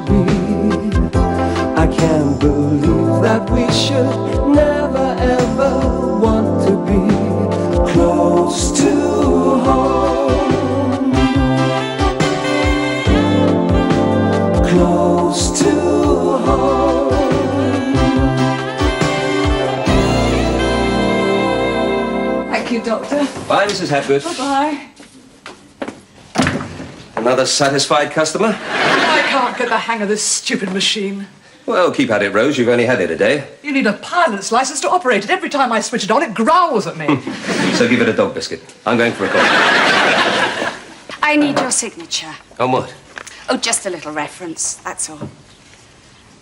be. I can't believe that we should never ever want to be close to home. Close to home. Thank you, Doctor. Bye, Mrs. Hapgood. Bye-bye. Another satisfied customer? I can't get the hang of this stupid machine. Well, keep at it, Rose. You've only had it a day. You need a pilot's license to operate it. Every time I switch it on, it growls at me. So give it a dog biscuit. I'm going for a coffee. I need your signature. On what? Oh, just a little reference, that's all.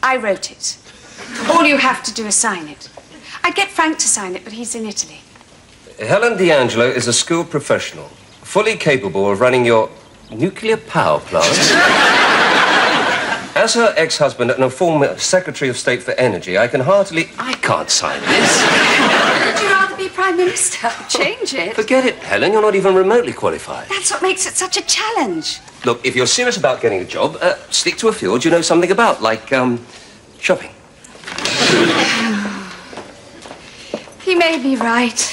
I wrote it. All you have to do is sign it. I'd get Frank to sign it, but he's in Italy. Helen D'Angelo is a skilled professional, fully capable of running your nuclear power plant. As her ex-husband and a former Secretary of State for Energy, I can't sign this. Would you rather be Prime Minister? Change it. Forget it, Helen. You're not even remotely qualified. That's what makes it such a challenge. Look, if you're serious about getting a job, stick to a field you know something about, like, shopping. He may be right.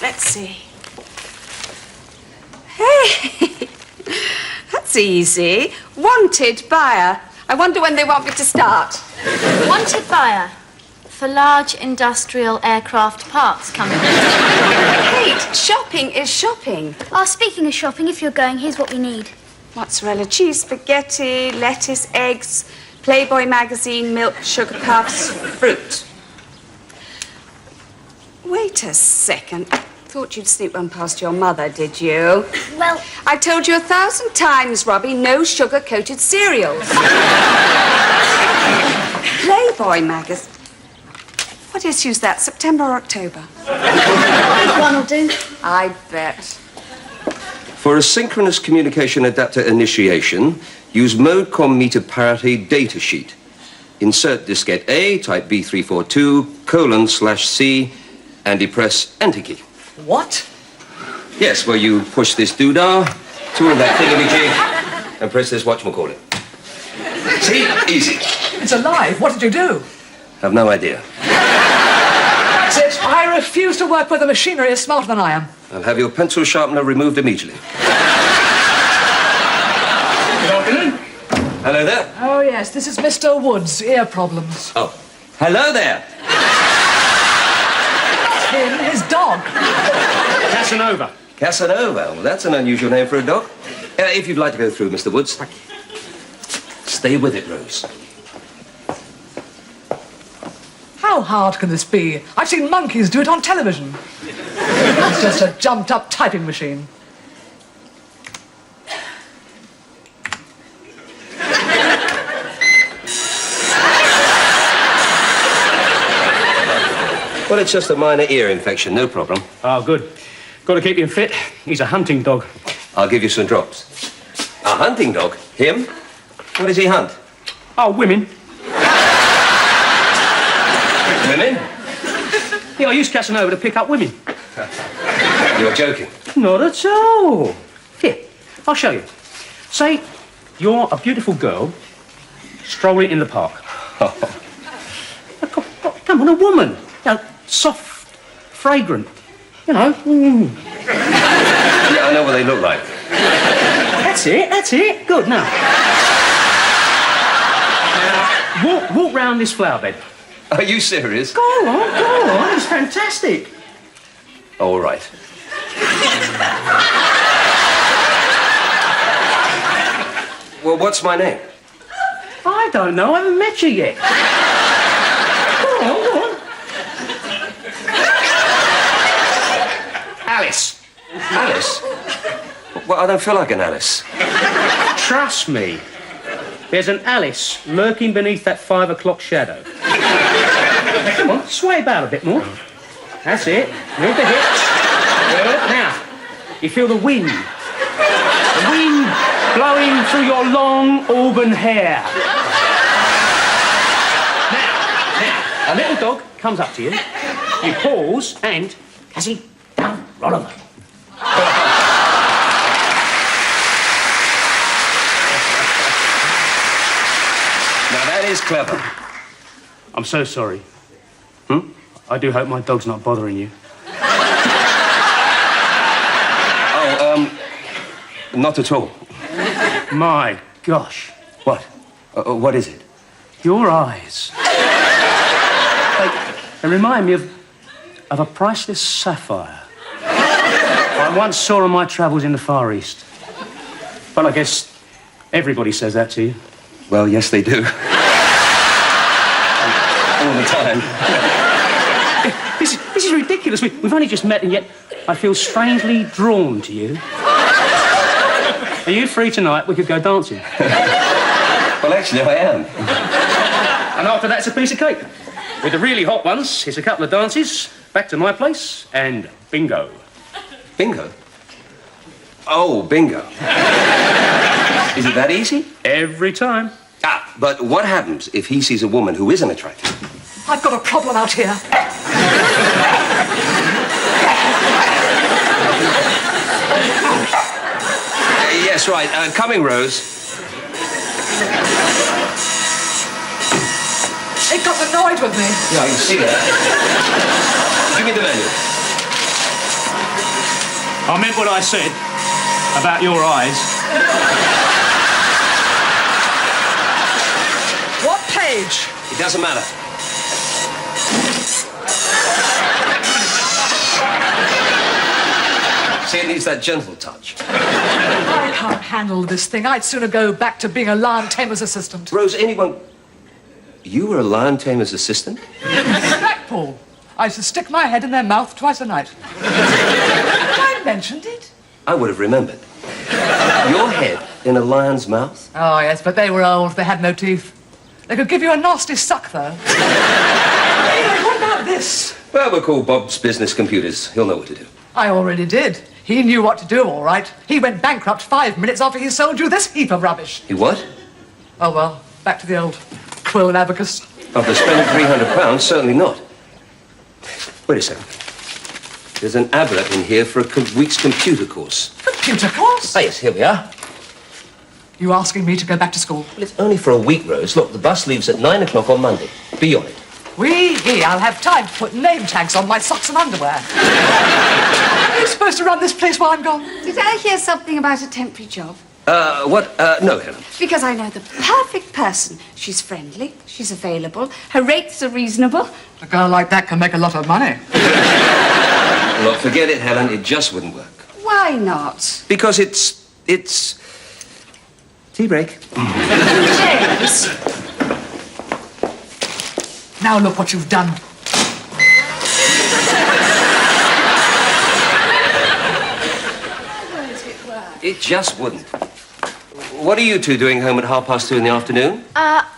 Let's see. Hey, that's easy. Wanted buyer. I wonder when they want me to start. Wanted buyer for large industrial aircraft parts company. Kate, shopping is shopping. Oh, speaking of shopping, if you're going, here's what we need. Mozzarella cheese, spaghetti, lettuce, eggs, Playboy magazine, milk, sugar puffs, fruit. Wait a second. I thought you'd sneak one past your mother, did you? Well, I told you 1,000 times, Robbie, no sugar-coated cereals. Playboy magazine. What issue's that, September or October? one will do. I bet. For a synchronous communication adapter initiation, use Modecom meter parity data sheet. Insert diskette A, type B342:/C, and depress Enter key. What? Yes, where you push this doodah, twirl that thingamajig, and press this whatchamacallit. See? Easy. It's alive. What did you do? Have no idea. That's it. I refuse to work where the machinery is smarter than I am. I'll have your pencil sharpener removed immediately. Good afternoon. Hello there. Oh, yes, this is Mr. Wood's ear problems. Oh, hello there. Him, his dog. Casanova. Casanova. Well, that's an unusual name for a dog. If you'd like to go through, Mr. Woods. Stay with it, Rose. How hard can this be? I've seen monkeys do it on television. It's just a jumped-up typing machine. Well, it's just a minor ear infection, no problem. Oh, good. Got to keep him fit. He's a hunting dog. I'll give you some drops. A hunting dog? Him? What does he hunt? Oh, women. Women? Yeah, I used Casanova to pick up women. You're joking. Not at all. Here, I'll show you. Say, you're a beautiful girl strolling in the park. Come on, a woman. You know, soft, fragrant. You know. Yeah, I know what they look like. That's it. Good, now. Walk round this flower bed. Are you serious? Go on. It's fantastic. All right. Well, what's my name? I don't know. I haven't met you yet. Go on. Alice. Alice? Well, I don't feel like an Alice. Trust me. There's an Alice lurking beneath that 5 o'clock shadow. Come on, sway about a bit more. That's it. Move the hips. Good. Now, you feel the wind. The wind blowing through your long auburn hair. Now, a little dog comes up to you. You pause and... Cassie, down, roll over. is clever. I'm so sorry. Hmm? I do hope my dog's not bothering you. Not at all. My gosh. What? What is it? Your eyes. They remind me of a priceless sapphire I once saw on my travels in the Far East. Well, I guess everybody says that to you. Well, yes, they do. All the time. This is ridiculous. We've only just met, and yet I feel strangely drawn to you. Are you free tonight? We could go dancing. Well, actually, I am. And after that's a piece of cake. With the really hot ones, it's a couple of dances, back to my place, and bingo. Bingo? Oh, bingo. Is it that easy? Every time. Ah, but what happens if he sees a woman who isn't attractive? I've got a problem out here. Yes, right. Coming, Rose. It got annoyed with me. Yeah, I can see that. Give me the menu. I meant what I said about your eyes. What page? It doesn't matter. See, it needs that gentle touch. I can't handle this thing. I'd sooner go back to being a lion tamer's assistant. Rose, anyone... You were a lion tamer's assistant? Blackpool. I used to stick my head in their mouth twice a night. I mentioned it. I would have remembered. Your head in a lion's mouth? Oh, yes, but they were old. They had no teeth. They could give you a nasty suck, though. Anyway, what about this? Well, we'll call Bob's Business Computers. He'll know what to do. I already did. He knew what to do, all right. He went bankrupt 5 minutes after he sold you this heap of rubbish. You what? Oh, well, back to the old quill and abacus. After spending £300, certainly not. Wait a second. There's an advert in here for a week's computer course. Computer course? Oh, yes, here we are. You asking me to go back to school? Well, it's only for a week, Rose. Look, the bus leaves at 9 o'clock on Monday. Be on it. I'll have time to put name tags on my socks and underwear. Are you supposed to run this place while I'm gone? Did I hear something about a temporary job? What? No, Helen. Because I know the perfect person. She's friendly, she's available, her rates are reasonable. A girl like that can make a lot of money. Look, forget it, Helen. It just wouldn't work. Why not? Because it's... Tea break. James. Now look what you've done. It just wouldn't. What are you two doing home at 2:30 in the afternoon?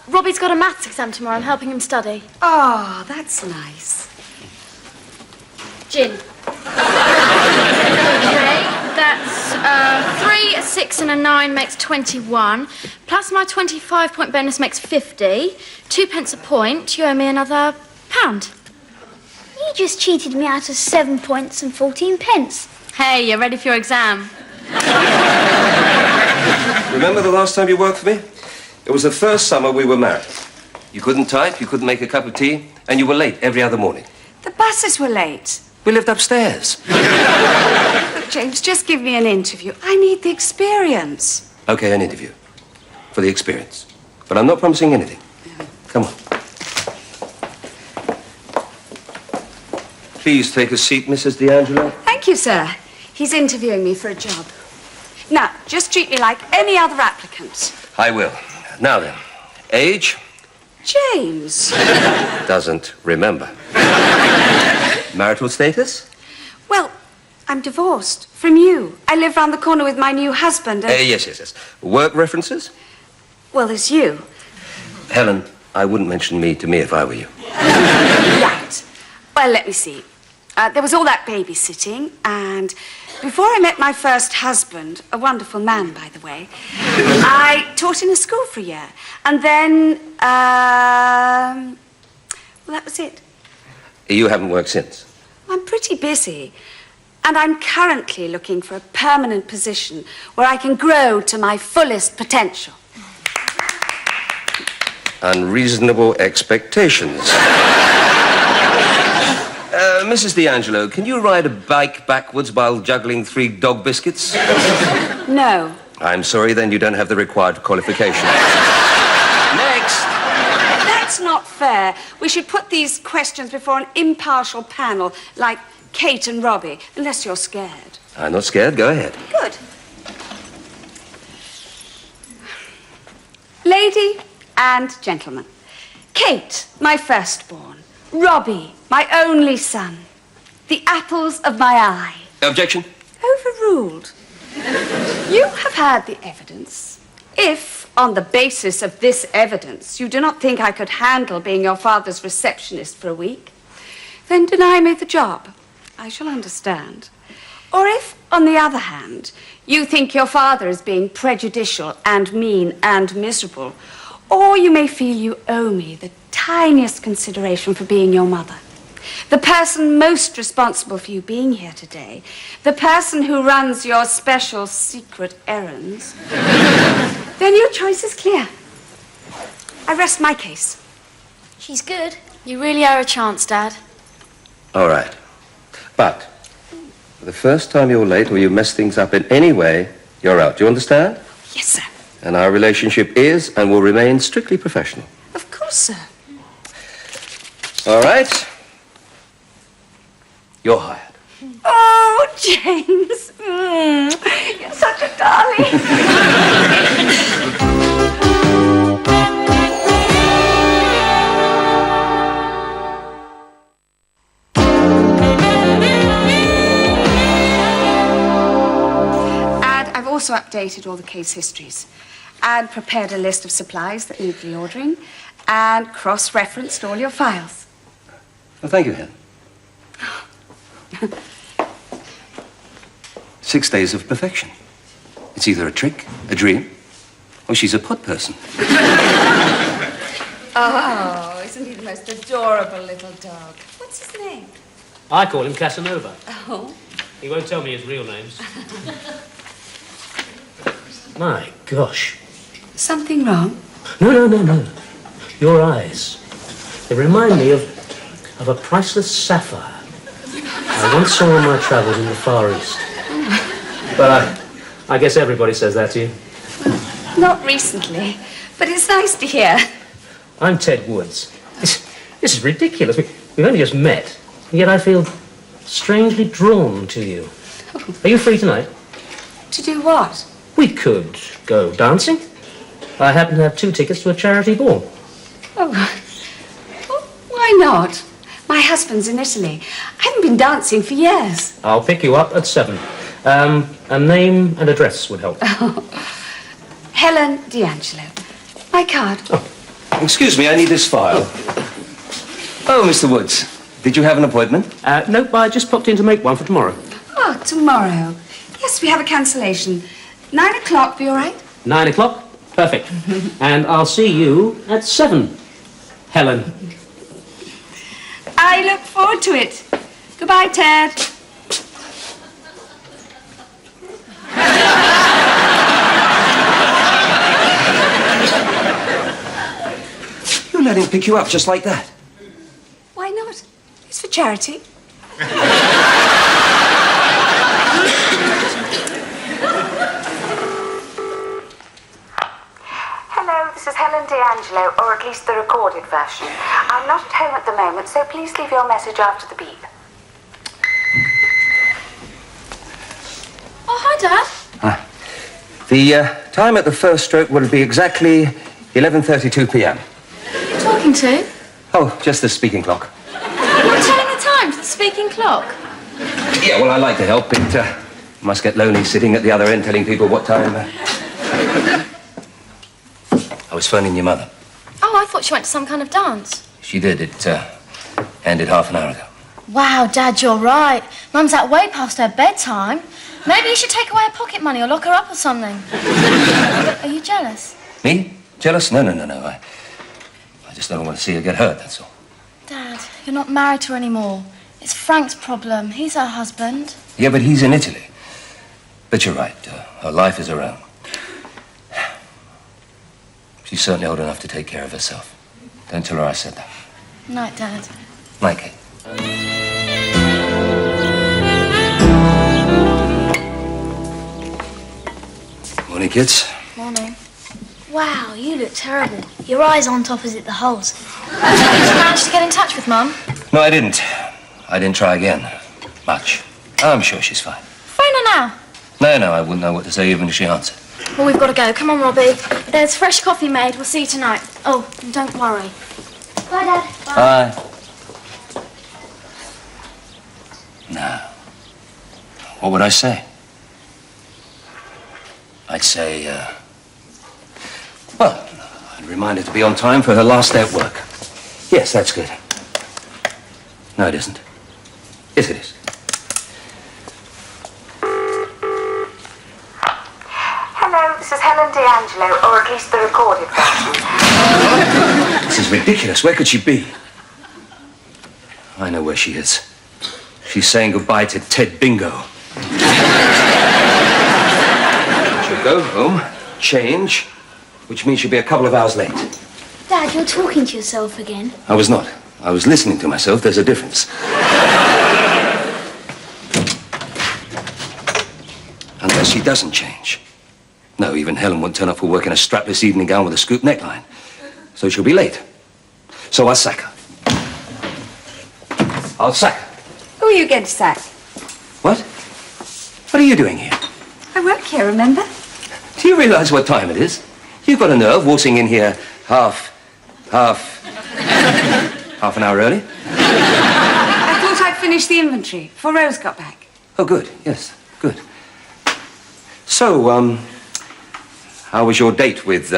Robbie's got a maths exam tomorrow. I'm helping him study. Oh, that's nice. Gin. Okay, that's 3, a 6 and a 9 makes 21. Plus my 25-point bonus makes 50. 2 pence a point. You owe me another £1. You just cheated me out of 7 points and 14 pence. Hey, you're ready for your exam? Remember the last time you worked for me? It was the first summer we were married. You couldn't type, you couldn't make a cup of tea, and you were late every other morning. The buses were late. We lived upstairs. Look, James, just give me an interview. I need the experience. Okay, an interview. For the experience. But I'm not promising anything. Come on. Please take a seat, Mrs. D'Angelo. Thank you, sir. He's interviewing me for a job. Now, just treat me like any other applicant. I will. Now then, age? James. Doesn't remember. Marital status? Well, I'm divorced from you. I live round the corner with my new husband and... Yes. Work references? Well, there's you. Helen, I wouldn't mention me to me if I were you. Right. Well, let me see. There was all that babysitting, and before I met my first husband, a wonderful man, by the way, I taught in a school for a year. And then, well, that was it. You haven't worked since? I'm pretty busy. And I'm currently looking for a permanent position where I can grow to my fullest potential. unreasonable expectations. Mrs. D'Angelo, can you ride a bike backwards while juggling 3 dog biscuits? No. I'm sorry, then you don't have the required qualifications. Next. That's not fair. We should put these questions before an impartial panel, like Kate and Robbie, unless you're scared. I'm not scared. Go ahead. Good. Lady and gentlemen, Kate, my firstborn. Robbie, my only son. The apples of my eye. Objection. Overruled. You have had the evidence. If, on the basis of this evidence, you do not think I could handle being your father's receptionist for a week, then deny me the job. I shall understand. Or if, on the other hand, you think your father is being prejudicial and mean and miserable, or you may feel you owe me the tiniest consideration for being your mother, the person most responsible for you being here today, the person who runs your special secret errands, then your choice is clear. I rest my case. She's good. You really are a chance, Dad. All right. But the first time you're late or you mess things up in any way, you're out. Do you understand? Yes, sir. And our relationship is and will remain strictly professional. Of course, sir. All right. You're hired. Oh, James. You're such a darling. And I've also updated all the case histories and prepared a list of supplies that need reordering and cross-referenced all your files. Well, thank you, Helen. 6 days of perfection. It's either a trick, a dream, or she's a pot person. Oh, isn't he the most adorable little dog? What's his name? I call him Casanova. Oh. He won't tell me his real names. My gosh. Something wrong? No. Your eyes. They remind me of a priceless sapphire I once saw on my travels in the Far East. But I guess everybody says that to you. Not recently, but it's nice to hear. I'm Ted Woods. This is ridiculous. We've only just met, and yet I feel strangely drawn to you. Are you free tonight? To do what? We could go dancing. I happen to have 2 tickets to a charity ball. Oh, well, why not? My husband's in Italy. I haven't been dancing for years. I'll pick you up at 7. A name and address would help. Oh. Helen D'Angelo. My card. Oh. Excuse me, I need this file. Oh, Mr. Woods, did you have an appointment? Nope, I just popped in to make one for tomorrow. Oh, tomorrow. Yes, we have a cancellation. 9 o'clock, be all right? 9 o'clock? Perfect. And I'll see you at 7, Helen. I look forward to it. Goodbye, Ted. You let him pick you up just like that? Why not? It's for charity. Hello, this is Helen D'Angelo, or at least the recorded version. I'm not at home at the moment, so please leave your message after the beep. Oh, hi, Dad. The time at the first stroke will be exactly 11:32 p.m. Who are you talking to? Oh, just the speaking clock. You're telling the time to the speaking clock. Yeah, well, I like to help. It must get lonely sitting at the other end telling people what time. I was phoning your mother. Oh, I thought she went to some kind of dance. She did. It ended half an hour ago. Wow, Dad, you're right. Mum's out way past her bedtime. Maybe you should take away her pocket money or lock her up or something. Are you jealous? Me? Jealous? No. I just don't want to see her get hurt, that's all. Dad, you're not married to her anymore. It's Frank's problem. He's her husband. Yeah, but he's in Italy. But you're right. Her life is her own. She's certainly old enough to take care of herself. Don't tell her I said that. Night, Dad. Night, Kate. Morning, kids. Morning. Wow, you look terrible. Your eyes aren't opposite the holes. Did you manage to get in touch with Mum? No, I didn't. I didn't try again. Much. I'm sure she's fine. Phone her now. No, I wouldn't know what to say even if she answered. Well, we've got to go. Come on, Robbie. There's fresh coffee made. We'll see you tonight. Oh, and don't worry. Bye, Dad. Bye. Now, what would I say? I'd say, well, I'd remind her to be on time for her last day at work. Yes, that's good. No, it isn't. Yes, it is. Hello, this is Helen D'Angelo, or at least the recorded version. This is ridiculous. Where could she be? I know where she is. She's saying goodbye to Ted Bingo. She'll go home, change, which means she'll be a couple of hours late. Dad, you're talking to yourself again. I was not. I was listening to myself. There's a difference. Unless she doesn't change. No, even Helen won't turn up for work in a strapless evening gown with a scoop neckline. So she'll be late. So I'll sack her. I'll sack her. Who are you going to sack? What? What are you doing here? I work here, remember? Do you realize what time it is? You've got a nerve waltzing in here half an hour early? I thought I'd finished the inventory before Rose got back. Oh, good. Yes, good. So, how was your date with,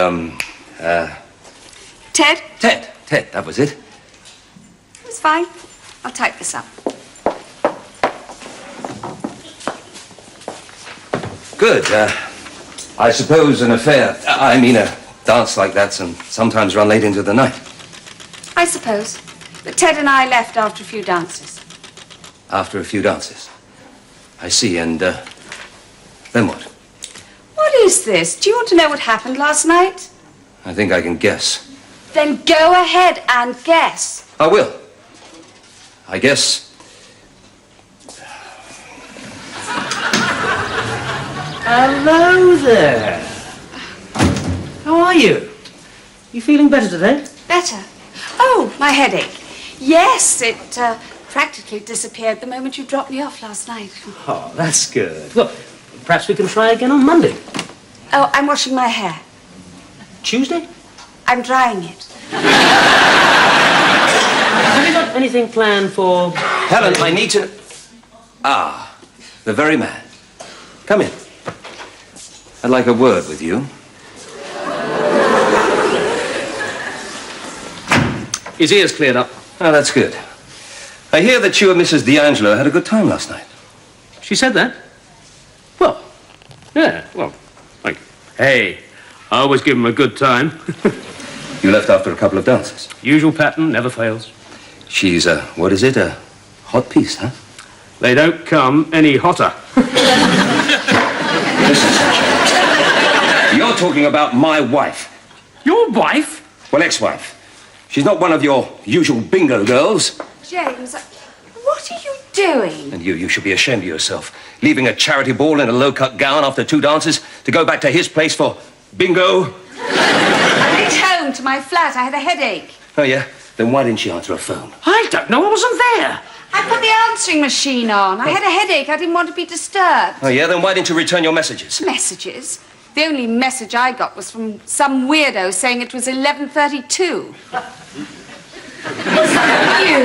Ted? Ted, that was it. It was fine. I'll type this up. Good. I suppose a dance like that and sometimes run late into the night. I suppose. But Ted and I left after a few dances. After a few dances. I see, and, then what? What is this? Do you want to know what happened last night? I think I can guess. Then go ahead and guess. I will. I guess... Hello there. How are you? You feeling better today? Better. Oh, my headache. Yes, it practically disappeared the moment you dropped me off last night. Oh, that's good. Well, perhaps we can try again on Monday. Oh, I'm washing my hair. Tuesday? I'm drying it. Have you got anything planned for... Helen, I need to... Ah, the very man. Come in. I'd like a word with you. His ears cleared up. Oh, that's good. I hear that you and Mrs. D'Angelo had a good time last night. She said that? Well, yeah, well, like, hey, I always give him a good time. You left after a couple of dances. Usual pattern, never fails. She's a hot piece, huh? They don't come any hotter. Listen, Sunshine. You're talking about my wife. Your wife? Well, ex-wife. She's not one of your usual bingo girls. James, what are you doing? And you should be ashamed of yourself. Leaving a charity ball in a low-cut gown after 2 dances to go back to his place for bingo. I went home to my flat. I had a headache. Oh, yeah? Then why didn't she answer her phone? I don't know, I wasn't there. I put the answering machine on. I had a headache. I didn't want to be disturbed. Oh, yeah? Then why didn't you return your messages? Messages? The only message I got was from some weirdo saying it was 11:32. Was that you?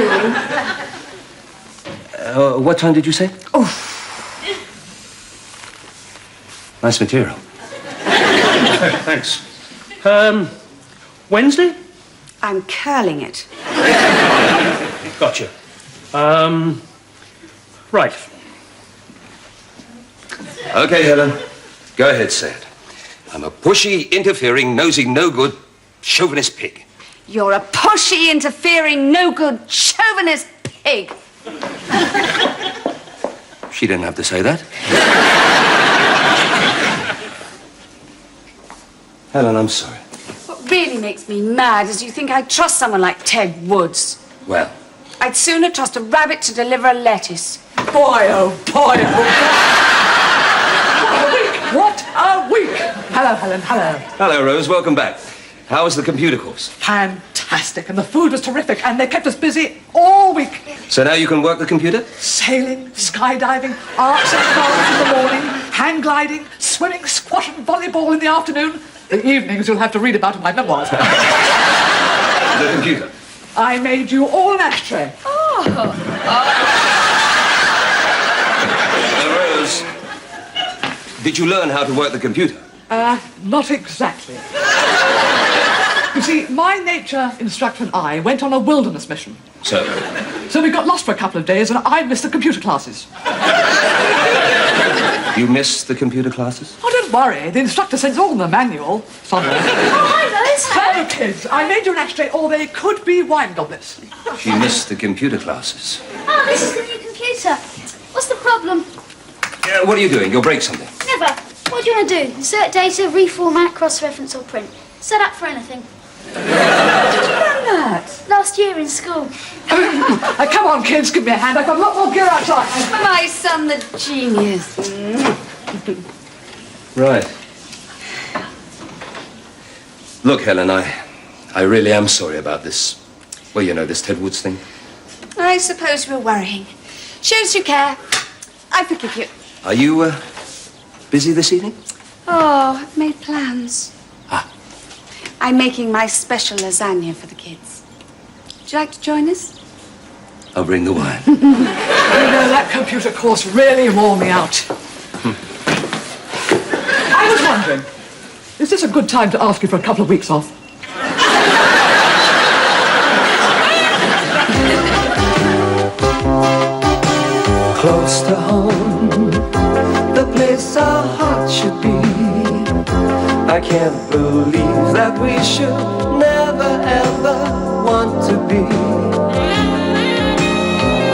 What time did you say? Oh. Nice material. Thanks. Wednesday? I'm curling it. Gotcha. Right. Okay, Helen. Go ahead, say it. I'm a pushy, interfering, nosy, no-good, chauvinist pig. You're a pushy, interfering, no-good, chauvinist pig. She didn't have to say that. Helen, I'm sorry. But really, makes me mad is you think I'd trust someone like Ted Woods. Well, I'd sooner trust a rabbit to deliver a lettuce. Boy, oh boy, oh boy. What a week! Hello, Helen, hello. hello, Rose. Welcome back. How was the computer course? Fantastic, and the food was terrific, and they kept us busy all week. So now you can work the computer? Sailing, skydiving, arts and crafts in the morning, hang gliding, swimming, squash and volleyball in the afternoon. The evenings you'll have to read about in my memoirs. The computer. I made you all an ashtray. Rose, did you learn how to work the computer? Not exactly. You see, my nature instructor and I went on a wilderness mission. So We got lost for a couple of days and I missed the computer classes. you missed the computer classes? Oh, don't worry. The instructor sends all in the manual somewhere. Hello, kids. I made you an ashtray or they could be wine goblets. She missed the computer classes. Oh, this is the new computer. What's the problem? What are you doing? You'll break something. Never. What do you want to do? Insert data, reformat, cross-reference or print. Set up for anything. Last year in school. Come on, kids, give me a hand. I've got a lot more gear outside. My son, the genius. Right. Look, Helen, I really am sorry about this. Well, you know, this Ted Woods thing. I suppose we're worrying. Shows you care. I forgive you. Are you, busy this evening? Oh, I've made plans. Ah. I'm making my special lasagna for the kids. Would you like to join us? I'll bring the wine. You know, that computer course really wore me out. I was wondering, is this a good time to ask you for a couple of weeks off? Close to home, the place our heart should be. I can't believe that we should never ever want to be.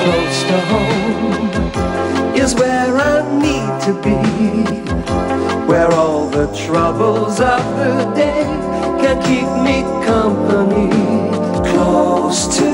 Close to home is where I need to be, where all the troubles of the day can keep me company. Close to